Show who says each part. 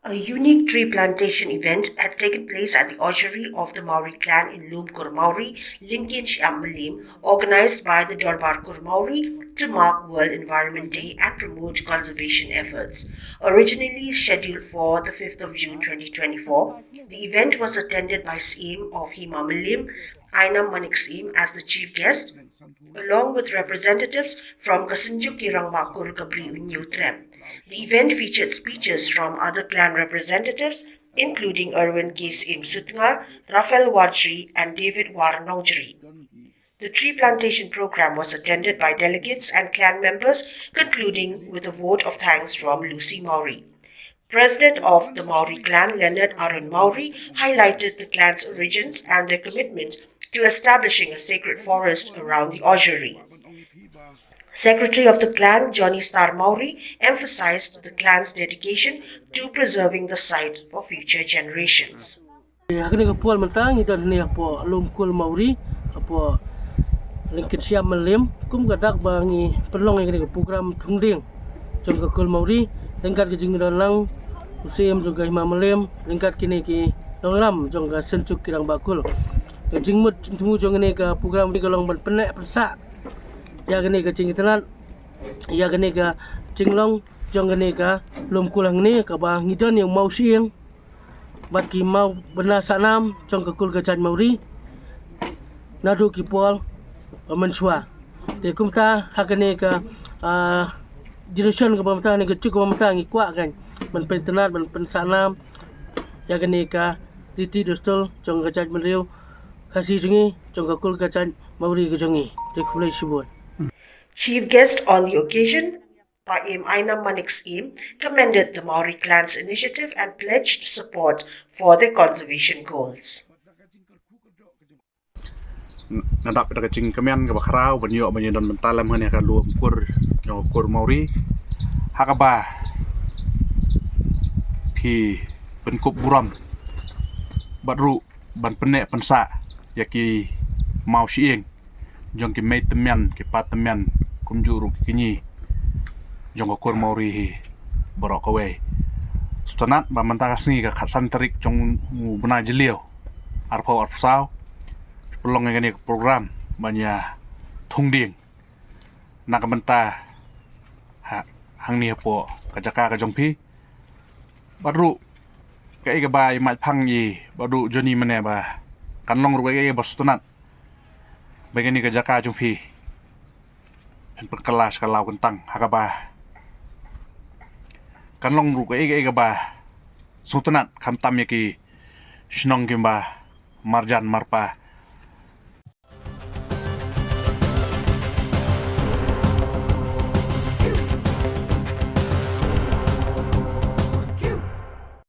Speaker 1: A unique tree plantation event had taken place at the orchard of the Maori clan in Lumkur Maori, Lincolnshire, Malim, organized by the Dorbarkur Maori to mark World Environment Day and promote conservation efforts. Originally scheduled for the 5th of June 2024, the event was attended by CM of Hima Malim, Ainam Manik CM as the chief guest, along with representatives from Kasunjuk Kirangbakur Kabri Unyutrem. The event featured speeches from other clan representatives, including Erwin Kesim Sutnga, Rafael Wadri, and David Warnaujri. The tree plantation program was attended by delegates and clan members, concluding with a vote of thanks from Lucy Maori. President of the Maori clan, Leonard Arun Maori, highlighted the clan's origins and their commitment to establishing a sacred forest around the orgery. Secretary of the clan, Johnny Star Maori, emphasized the clan's dedication to preserving the site for future generations.
Speaker 2: Hakni kapol mentang idan ni apo Lumkul Maori apo Lincolnshire Malim kum gadak bangi perlong ini program thungding jong kakul Maori lengkat ke jing lang usim jong Hima Malim lengkat kini ki longlam jong ka sencuk kirang bakul jing mut temu jong ini ka program ni golong ban penek persak ya gini ka jing tenan ya gini ka jinglong jong gini ka Lumkul hang ni ka ba ngidan yang mau siang bat ki mau bena sanam jong kakul gajan Maori nadu ki pol mensua te kumta hakane ka generation ka pamta ni kecuk ka pamta ngi kwa kan man pentenat man pensanam ya gane ka titi dostol jong gajan Mario kasi jungi jong kakul gajan Maori gajongi te kulai sibon.
Speaker 1: Chief guest on the occasion, Paim Ainam Manik Im, commended the Maori clan's initiative and pledged support for their conservation goals.
Speaker 3: Nadap dak cing kemen ka bakrau banyo banyo don mentalam hanya ka luam kur Maori hakaba ki penkup buram badru ban penek pensa yaki mau sieng jong ki mei temen ki patemen kumjuru kini jong kur Maori borok kawe sutanat ba mentakasni ka khatsan terik jong bena jelio arpau arpsau pelong ngani program banyak thungding nak benta hang ni po kajaka ka jongpi baru kai ga bai mai phang yi baru joni mane ba kanlong ru ga bostunat bagani kajaka jongpi pen perkelas kalau kentang hakaba kanlong ru ga ba sutunat khamtam yaki shnong kimba marjan marpa